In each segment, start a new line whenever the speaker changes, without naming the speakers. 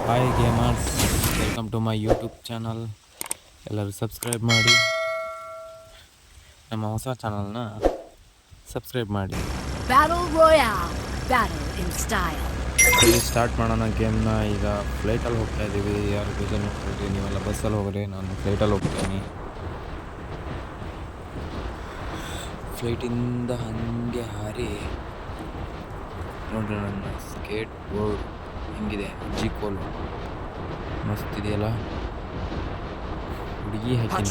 Hi gamers, welcome to my YouTube channel. ಎಲ್ಲರೂ subscribe ಮಾಡಿ, ನಮ್ಮ ಹೊಸ ಚಾನಲ್ನ ಸಬ್ಸ್ಕ್ರೈಬ್ ಮಾಡಿ.
Battle royale, battle in style.
ಇಲ್ಲಿ ಸ್ಟಾರ್ಟ್ ಮಾಡೋಣ ಗೇಮ್ನ. ಈಗ ಫ್ಲೈಟಲ್ಲಿ ಹೋಗ್ತಾ ಇದ್ದೀವಿ. ಯಾರು ಬೇಜಾರು ಮಾಡ್ಕೊಳ್ತೀವಿ, ನೀವೆಲ್ಲ ಬಸ್ಸಲ್ಲಿ ಹೋಗ್ರಿ, ನಾನು ಫ್ಲೈಟಲ್ಲಿ ಹೋಗ್ತೀನಿ. ಫ್ಲೈಟಿಂದ ಹಾಗೆ ಹಾರಿ ನೋಡ್ರಿ, ನನ್ನ ಸ್ಕೇಟ್ ಬೋರ್ಡ್ ಹಿಂಗಿದೆ, ಅಜ್ಜಿ ಕೋಲು ಮಸ್ತ್ ಇದೆಯಲ್ಲ. ಹುಡುಗಿ ಹಾಕಿನಿ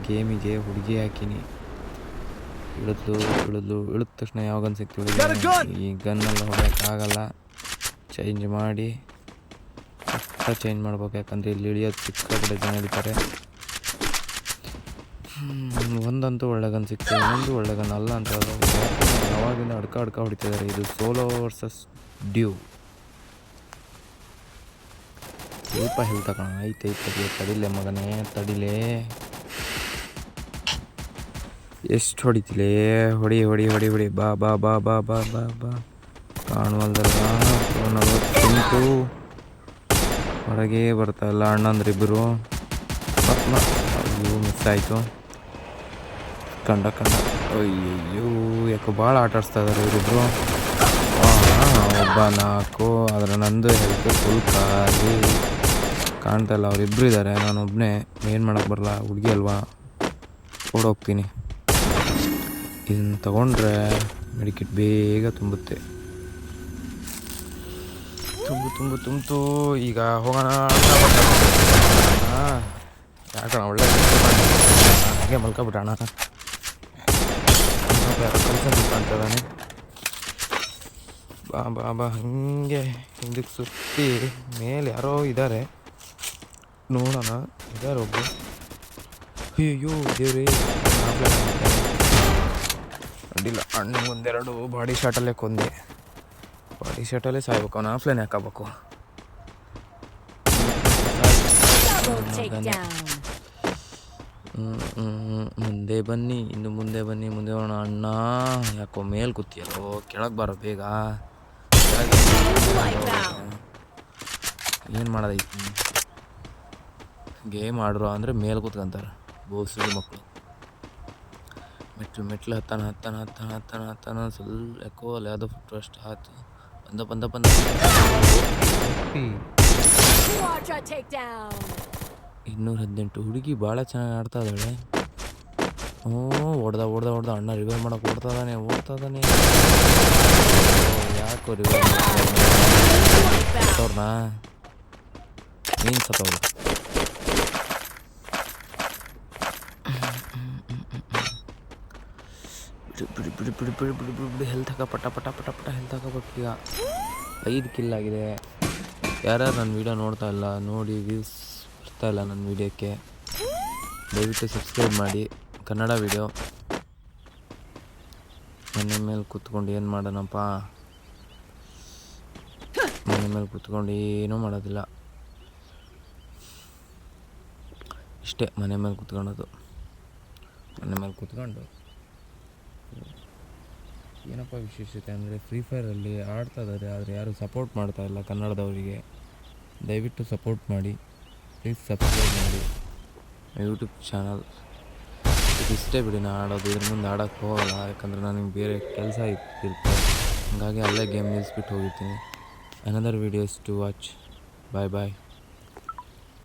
ಗೇಮಿಗೆ, ಹುಡುಗಿ ಹಾಕಿನಿ. ಇಳಿದ ತಕ್ಷಣ ಯಾವ ಗನ್ ಸಿಗ್ತೀವಿ, ಈ ಗನ್ನೆಲ್ಲ ಹೊಡೆಯೋಕ್ಕಾಗಲ್ಲ. ಚೇಂಜ್ ಮಾಡಿ ಚೇಂಜ್ ಮಾಡ್ಬೇಕು, ಯಾಕಂದರೆ ಇಲ್ಲಿ ಇಳಿಯೋದು ಸಿಕ್ಕಾಪಟ್ಟೆ ಜನ ಹಿಡಿತಾರೆ. ಒಂದಂತೂ ಒಳ್ಳೆ ಗನ್ ಸಿಗ್ತದೆ, ಇನ್ನೊಂದು ಒಳ್ಳೆ ಗನ್ ಅಲ್ಲ ಅಂತ ಯಾವಾಗಿಂದ ಅಡ್ಕ ಹೊಡಿತಿದ್ದಾರೆ. ಇದು ಸೋಲೋ ವರ್ಸಸ್ ಡ್ಯೂ. ಸ್ವಲ್ಪ ಹೆಲ್ತ್ ತಗೋಣ. ಐತೆ ತಡಿಲೆ ಮಗನೇ, ತಡಿಲೇ. ಎಷ್ಟು ಹೊಡಿತಿಲೇ, ಹೊಡಿ. ಬಾ ಬಾ ಬಾ ಬಾ ಬಾ ಬಾ ಬಾ ಕಾಣುವಲ್ದಲ್ಲ. 40 ಹೊರಗೆ ಬರ್ತಾ ಇಲ್ಲ ಅಣ್ಣಂದ್ರಿಬ್ಬರು. ಅಯ್ಯೋ ಮಿಸ್ ಆಯಿತು. ಕಂಡ ಅಯ್ಯಯ್ಯೋ, ಯಾಕೋ ಭಾಳ ಆಟ ಆಡಿಸ್ತಾ ಇದ್ದಾರೆ ಇವರಿಬ್ಬರು. ಒಬ್ಬ 4, ಆದರೆ ನಂದು ಹೆಲ್ತ್ ಫುಲ್ ಖಾಲಿ. ಕಾಣ್ತಾ ಇಲ್ಲ, ಅವರಿಬ್ಬರು ಇದ್ದಾರೆ, ನಾನು ಒಬ್ಬನೇ. ಏನು ಮಾಡೋಕ್ಕೆ ಬರಲ್ಲ, ಹುಡುಗಿ ಅಲ್ವಾ, ಓಡೋಗ್ತೀನಿ. ಇದನ್ನು ತಗೊಂಡ್ರೆ ಮೆಡಿಕಿಟ್ ಬೇಗ ತುಂಬುತ್ತೆ. ತುಂಬಿತು. ಈಗ ಹೋಗೋಣ. ಯಾಕಣ ಒಳ್ಳೆ ಹಾಗೆ ಮಲ್ಕೊಬಿಟ್ಟಣ. ಕೆಲಸ ಕಾಣ್ತದಾನೆ. ಬಾ ಹಾಗೆ ಹಿಂದಕ್ಕೆ ಸುತ್ತಿ ಮೇಲೆ ಯಾರೋ ಇದ್ದಾರೆ, ನೋಡೋಣ. ಇದ್ದಾರೆ ಒಬ್ಬರು. ಅಯ್ಯೋ ದೇವ್ರಿ, ಅಡ್ಡಿಲ್ಲ. ಅಣ್ಣ ಒಂದೆರಡು ಬಾಡಿ ಶಾಟಲ್ಲೇ ಕೊಂದೆ. ಬಾಡಿ ಶಾಟಲ್ಲೇ ಸಾಯ್ಬೇಕು, ಅವನು ಆಫ್ಲೈನ್ ಹಾಕಬೇಕು. ಮುಂದೆ ಬನ್ನಿ, ಇನ್ನು ಮುಂದೆ ಹೋಗೋಣ. ಅಣ್ಣ ಯಾಕೋ ಮೇಲೆ ಕೂತಿಯಲ್ಲೋ, ಕೆಳಗೆ ಬಾರೋ ಬೇಗ. ಏನು ಮಾಡೋದೈತಿ, ಗೇಮ್ ಆಡ್ರು ಅಂದರೆ ಮೇಲೆ ಕೂತ್ಕೊಂತಾರೆ ಬೋಸುಡಿ ಮಕ್ಕಳು. ಮೆಟ್ಲು ಹತ್ತಾನ ಸ್ವಲ್ಪ ಯಾಕೋ ಅಲ್ಲಿ ಯಾವುದೋ ಫುಟ್ ಅಷ್ಟು ಆಯ್ತು. ಬಂದ $218. ಹುಡುಗಿ ಭಾಳ ಚೆನ್ನಾಗಿ ಆಡ್ತಾ ಇದ್ದಾಳೆ. ಹೊಡ್ದ ಅಣ್ಣ ರಿವೈವ್ ಮಾಡೋಕೆ ಓಡ್ತಾ ಇದ್ದಾನೆ. ಯಾಕೋ ರಿವೈವ್ ಅವ್ರನ್ನ ನೀನು ಸತ್ತವ್ರು. ಬಿಡಿ ಹೆಲ್ತ್ ಹಾಕ, ಪಟ ಹೆಲ್ತ್ ಹಾಕಬೇಕು. ಈಗ 5 ಕಿಲ್ ಆಗಿದೆ. ಯಾರು ನನ್ನ ವೀಡಿಯೋ ನೋಡ್ತಾ ಇಲ್ಲ, ನೋಡಿ ವ್ಯೂಸ್ ಬರ್ತಾ ಇಲ್ಲ ನನ್ನ ವೀಡಿಯೋಕ್ಕೆ, ದಯವಿಟ್ಟು ಸಬ್ಸ್ಕ್ರೈಬ್ ಮಾಡಿ. ಕನ್ನಡ ವೀಡಿಯೋ. ಮನೆ ಮೇಲೆ ಕೂತ್ಕೊಂಡು ಏನು ಮಾಡೋಣಪ್ಪ, ಮನೆ ಮೇಲೆ ಕೂತ್ಕೊಂಡು ಏನೂ ಮಾಡೋದಿಲ್ಲ, ಇಷ್ಟೇ. ಮನೆ ಮೇಲೆ ಕೂತ್ಕೊಂಡು ಏನಪ್ಪ ವಿಶೇಷತೆ ಅಂದರೆ, ಫ್ರೀ ಫೈರಲ್ಲಿ ಆಡ್ತಾ ಇದ್ದಾರೆ, ಆದರೆ ಯಾರೂ ಸಪೋರ್ಟ್ ಮಾಡ್ತಾ ಇಲ್ಲ ಕನ್ನಡದವರಿಗೆ. ದಯವಿಟ್ಟು ಸಪೋರ್ಟ್ ಮಾಡಿ, ಪ್ಲೀಸ್ ಸಬ್ಸ್ಕ್ರೈಬ್ ಮಾಡಿ ಯೂಟ್ಯೂಬ್ ಚಾನಲ್. ಇಷ್ಟೇ ಬಿಡಿ, ನಾನು ಆಡೋದು. ಇದ್ರ ಮುಂದೆ ಆಡೋಕ್ಕೆ ಹೋಗಲ್ಲ, ಯಾಕಂದರೆ ನನಗೆ ಬೇರೆ ಕೆಲಸ ಇರುತ್ತೆ. ಹಾಗಾಗಿ ಅಲ್ಲೇ ಗೇಮ್ ನಿಲ್ಲಿಸ್ಬಿಟ್ಟು ಹೋಗಿರ್ತೀನಿ. Another videos to watch. Bye.